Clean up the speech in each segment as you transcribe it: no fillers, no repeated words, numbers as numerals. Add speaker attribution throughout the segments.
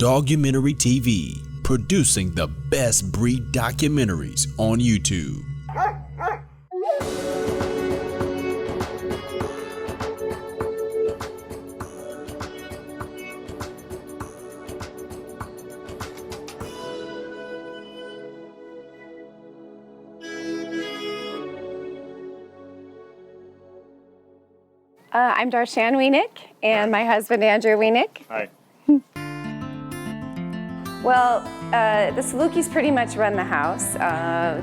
Speaker 1: Dogumentary TV, producing the best breed documentaries on YouTube.
Speaker 2: I'm Darshan Wienick, and my husband, Andrew Wienick.
Speaker 3: Hi.
Speaker 2: Well, the Salukis pretty much run the house.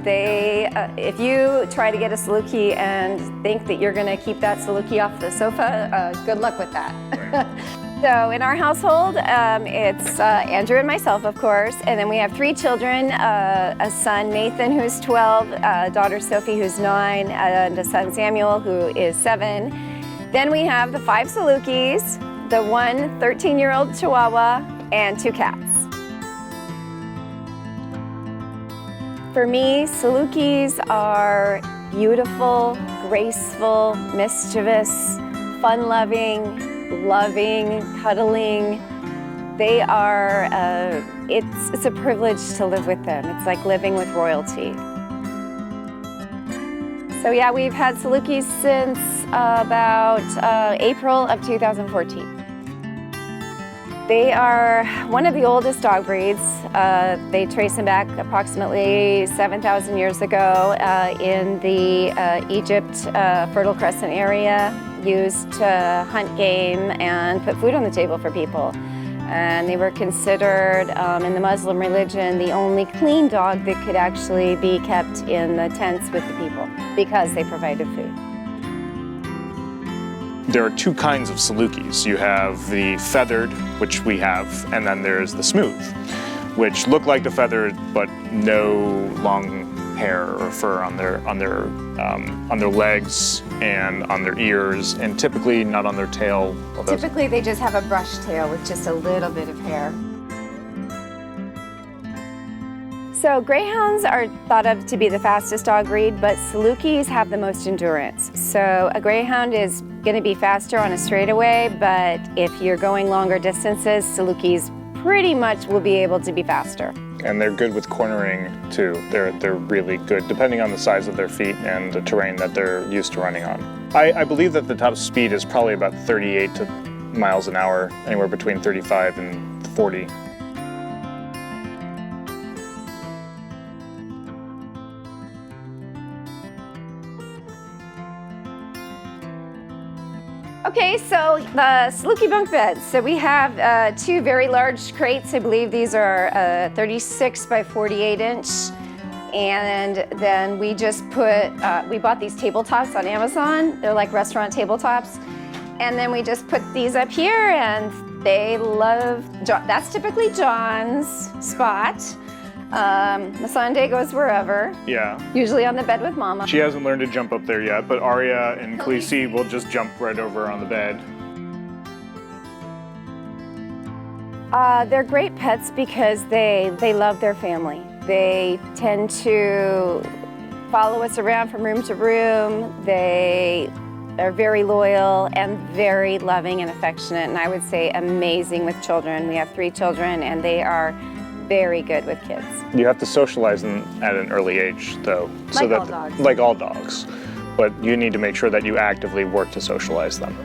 Speaker 2: If you try to get a Saluki and think that you're going to keep that Saluki off the sofa, good luck with that. Right. So in our household, it's Andrew and myself, of course, and then we have 3 children, a son, Nathan, who's 12, a daughter, Sophie, who's 9, and a son, Samuel, who is 7. Then we have the 5 Salukis, the 1 13-year-old Chihuahua, and 2 cats. For me, Salukis are beautiful, graceful, mischievous, fun-loving, loving, cuddling. They are, it's a privilege to live with them. It's like living with royalty. So yeah, we've had Salukis since about April of 2014. They are one of the oldest dog breeds. They trace them back approximately 7,000 years ago in the Egypt Fertile Crescent area, used to hunt game and put food on the table for people. And they were considered, in the Muslim religion, the only clean dog that could actually be kept in the tents with the people because they provided food.
Speaker 3: There are 2 kinds of Salukis. You have the feathered, which we have, and then there's the smooth, which look like the feathered, but no long hair or fur on their legs and on their ears, and typically not on their tail.
Speaker 2: Typically they just have a brush tail with just a little bit of hair. So greyhounds are thought of to be the fastest dog breed, but Salukis have the most endurance. So a greyhound is going to be faster on a straightaway, but if you're going longer distances, Salukis pretty much will be able to be faster.
Speaker 3: And they're good with cornering too. They're really good, depending on the size of their feet and the terrain that they're used to running on. I believe that the top speed is probably about 38 miles an hour, anywhere between 35 and 40.
Speaker 2: Okay, so the Saluki Bunkbeds. So we have 2 very large crates. I believe these are 36 by 48 inch. And then we just put, we bought these tabletops on Amazon. They're like restaurant tabletops. And then we just put these up here and they love, that's typically John's spot. Masande goes wherever. Yeah. Usually on the bed with Mama.
Speaker 3: She hasn't learned to jump up there yet, but Arya and Khaleesi will just jump right over on the bed.
Speaker 2: They're great pets because they love their family. They tend to follow us around from room to room. They are very loyal and very loving and affectionate, and I would say amazing with children. We have 3 children and they are very good with kids.
Speaker 3: You have to socialize them at an early age, though.
Speaker 2: Like all dogs.
Speaker 3: Like all dogs. But you need to make sure that you actively work to socialize them.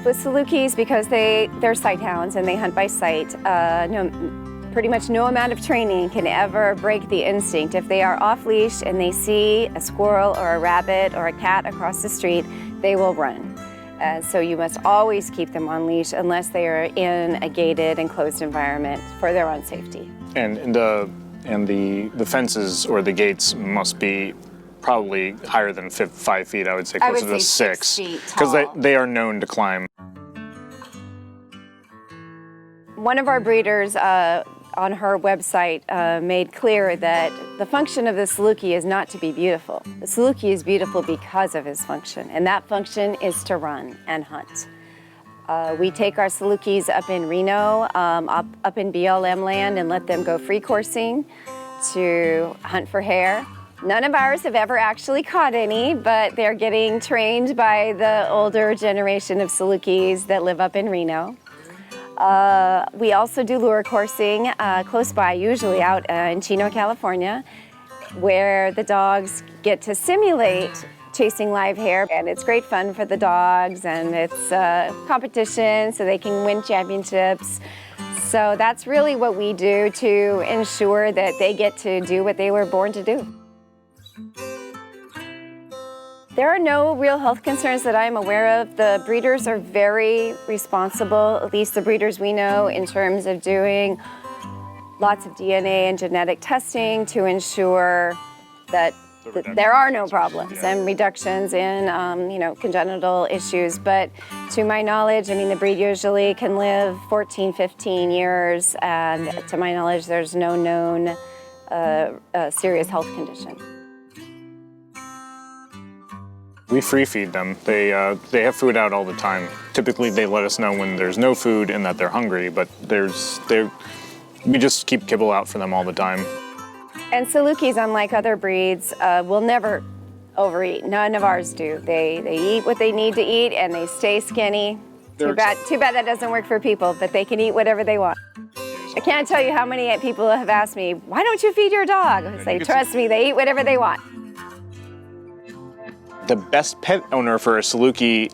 Speaker 2: With Salukis, because they're sighthounds and they hunt by sight, pretty much no amount of training can ever break the instinct. If they are off leash and they see a squirrel or a rabbit or a cat across the street, they will run. So you must always keep them on leash unless they are in a gated and closed environment for their own safety.
Speaker 3: And the fences or the gates must be probably higher than 5 feet. I would say closer to 6
Speaker 2: feet
Speaker 3: because they are known to climb.
Speaker 2: One of our breeders on her website made clear that the function of the Saluki is not to be beautiful. The Saluki is beautiful because of his function, and that function is to run and hunt. We take our Salukis up in Reno, up in BLM land, and let them go free coursing to hunt for hare. None of ours have ever actually caught any, but they're getting trained by the older generation of Salukis that live up in Reno. We also do lure coursing close by, usually out in Chino, California, where the dogs get to simulate chasing live hare, and it's great fun for the dogs, and it's competition so they can win championships. So that's really what we do to ensure that they get to do what they were born to do. There are no real health concerns that I'm aware of. The breeders are very responsible, at least the breeders we know, in terms of doing lots of DNA and genetic testing to ensure that there are no problems and reductions in congenital issues. But to my knowledge, I mean, the breed usually can live 14, 15 years, and to my knowledge, there's no known serious health condition.
Speaker 3: We free feed them. They have food out all the time. Typically, they let us know when there's no food and that they're hungry, but we just keep kibble out for them all the time.
Speaker 2: And Salukis, unlike other breeds, will never overeat. None of ours do. They eat what they need to eat and they stay skinny. Too bad that doesn't work for people, but they can eat whatever they want. I can't tell you how many people have asked me, why don't you feed your dog? I say, trust me, they eat whatever they want.
Speaker 3: The best pet owner for a Saluki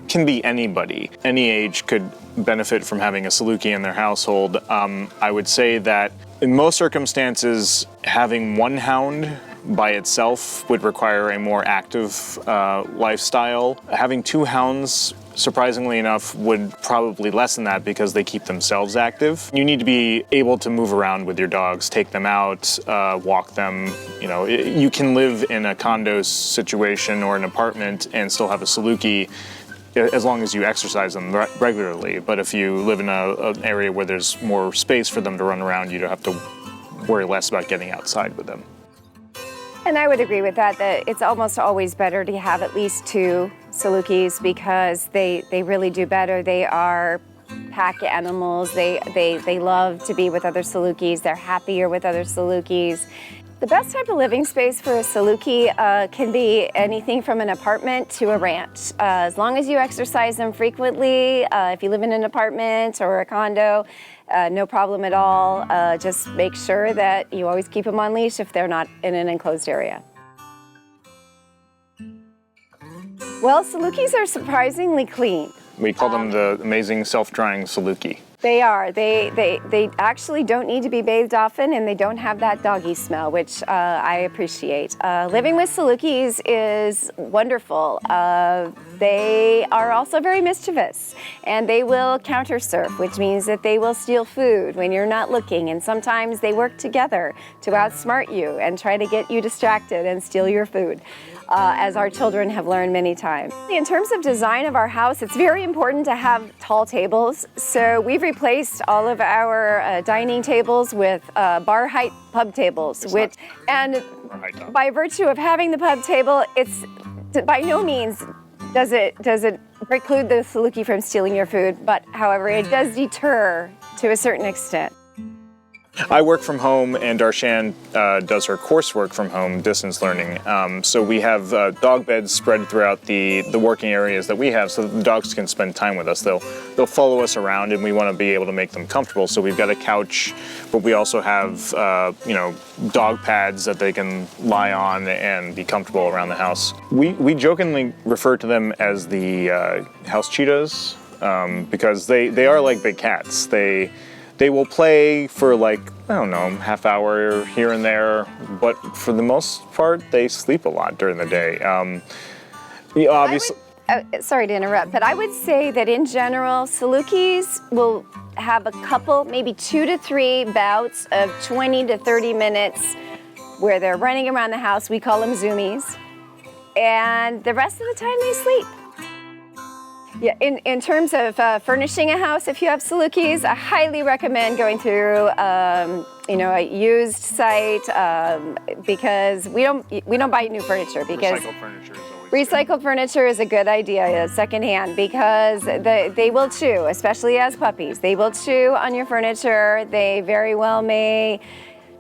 Speaker 3: can be anybody. Any age could benefit from having a Saluki in their household. I would say that in most circumstances, having one hound by itself would require a more active lifestyle. Having two hounds, surprisingly enough, would probably lessen that because they keep themselves active. You need to be able to move around with your dogs, take them out, walk them. You know, you can live in a condo situation or an apartment and still have a Saluki as long as you exercise them regularly. But if you live in an area where there's more space for them to run around, you don't have to worry less about getting outside with them.
Speaker 2: And I would agree with that it's almost always better to have at least two Salukis because they really do better. They are pack animals. They love to be with other Salukis. They're happier with other Salukis. The best type of living space for a Saluki can be anything from an apartment to a ranch. As long as you exercise them frequently, if you live in an apartment or a condo, no problem at all. Just make sure that you always keep them on leash if they're not in an enclosed area. Well, Salukis are surprisingly clean.
Speaker 3: We call them the amazing self-drying Saluki.
Speaker 2: They are. They actually don't need to be bathed often, and they don't have that doggy smell, which I appreciate. Living with Salukis is wonderful. They are also very mischievous, and they will counter surf, which means that they will steal food when you're not looking, and sometimes they work together to outsmart you and try to get you distracted and steal your food. As our children have learned many times. In terms of design of our house, it's very important to have tall tables. So we've replaced all of our dining tables with bar height pub tables. And by virtue of having the pub table, it's by no means does it preclude the Saluki from stealing your food, but however, it does deter to a certain extent.
Speaker 3: I work from home, and Darshan does her coursework from home, distance learning. So we have dog beds spread throughout the working areas that we have so that the dogs can spend time with us. They'll follow us around, and we want to be able to make them comfortable. So we've got a couch, but we also have dog pads that they can lie on and be comfortable around the house. We jokingly refer to them as the house cheetahs because they are like big cats. They will play for like, I don't know, half hour here and there, but for the most part, they sleep a lot during the day. Obviously.
Speaker 2: Sorry to interrupt, but I would say that in general, Salukis will have a couple, maybe 2 to 3 bouts of 20 to 30 minutes where they're running around the house. We call them zoomies. And the rest of the time they sleep. Yeah, in terms of furnishing a house, if you have Salukis, I highly recommend going through, a used site because we don't buy new furniture because recycled furniture is a good idea, secondhand, because they will chew, especially as puppies. They will chew on your furniture. They very well may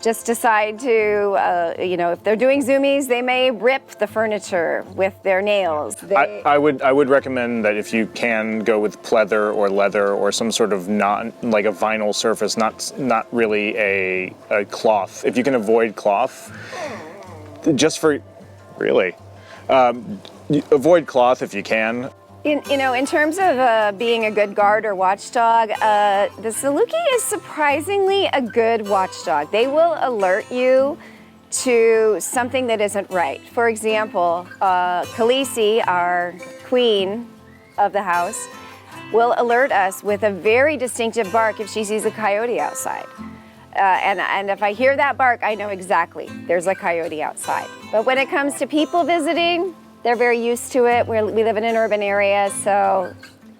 Speaker 2: just decide to, you know, if they're doing zoomies, they may rip the furniture with their nails.
Speaker 3: I would recommend that if you can go with pleather or leather or some sort of like a vinyl surface, not really a cloth. If you can avoid cloth, just for really avoid cloth if you can.
Speaker 2: In terms of being a good guard or watchdog, the Saluki is surprisingly a good watchdog. They will alert you to something that isn't right. For example, Khaleesi, our queen of the house, will alert us with a very distinctive bark if she sees a coyote outside. And if I hear that bark, I know exactly there's a coyote outside. But when it comes to people visiting, they're very used to it. We live in an urban area, so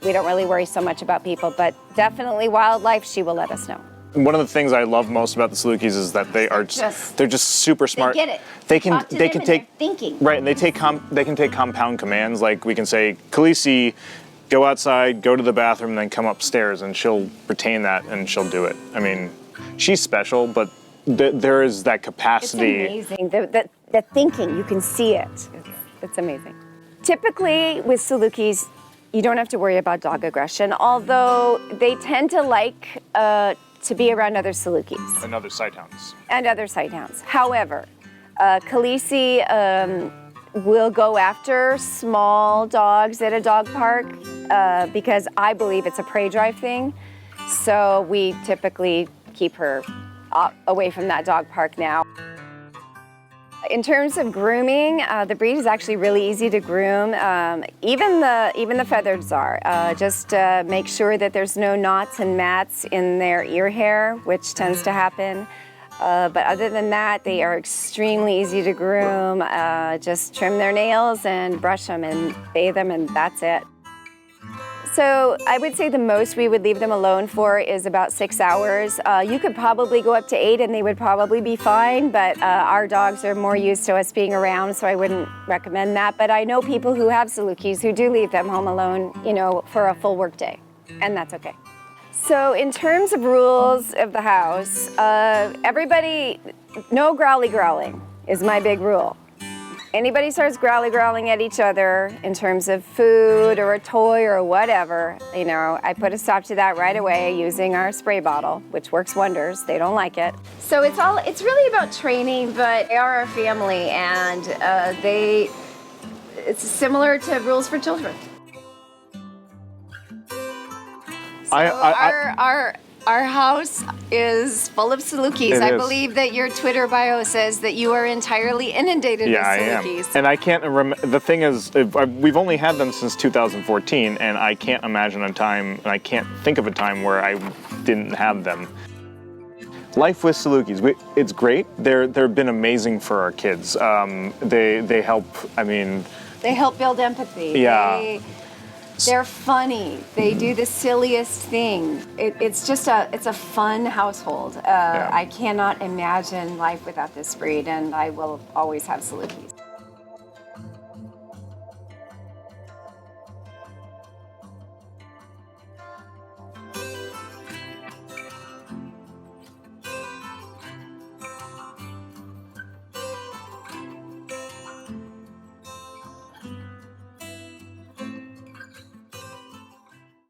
Speaker 2: we don't really worry so much about people, but definitely wildlife, she will let us know.
Speaker 3: One of the things I love most about the Salukis is that they're just super smart.
Speaker 2: They get it.
Speaker 3: They can take
Speaker 2: thinking.
Speaker 3: Right, and they can take compound commands. Like we can say, Khaleesi, go outside, go to the bathroom, and then come upstairs, and she'll retain that and she'll do it. I mean, she's special, but there is that capacity.
Speaker 2: It's amazing. The thinking, you can see it. It's amazing. Typically with Salukis, you don't have to worry about dog aggression, although they tend to like to be around other Salukis.
Speaker 3: And other sighthounds.
Speaker 2: And other sighthounds. However, Khaleesi will go after small dogs at a dog park because I believe it's a prey drive thing. So we typically keep her away from that dog park now. In terms of grooming, the breed is actually really easy to groom. Even the feathers are. Just make sure that there's no knots and mats in their ear hair, which tends to happen. But other than that, they are extremely easy to groom. Just trim their nails and brush them and bathe them, and that's it. So I would say the most we would leave them alone for is about 6 hours. You could probably go up to 8 and they would probably be fine, but our dogs are more used to us being around, so I wouldn't recommend that. But I know people who have Salukis who do leave them home alone, you know, for a full work day, and that's okay. So in terms of rules of the house, everybody, no growly growling is my big rule. Anybody starts growling at each other in terms of food or a toy or whatever, you know, I put a stop to that right away using our spray bottle, which works wonders. They don't like it. So it's really about training, but they are our family, and it's similar to rules for children. Our house is full of Salukis. I believe that your Twitter bio says that you are entirely inundated with Salukis.
Speaker 3: Yeah, I am. And I can't remember. The thing is, we've only had them since 2014, and I can't imagine a time, and I can't think of a time where I didn't have them. Life with Salukis, it's great. They've been amazing for our kids. They help. I mean,
Speaker 2: they help build empathy.
Speaker 3: Yeah.
Speaker 2: They're funny. They do the silliest thing. It's a fun household. I cannot imagine life without this breed, and I will always have Salukis.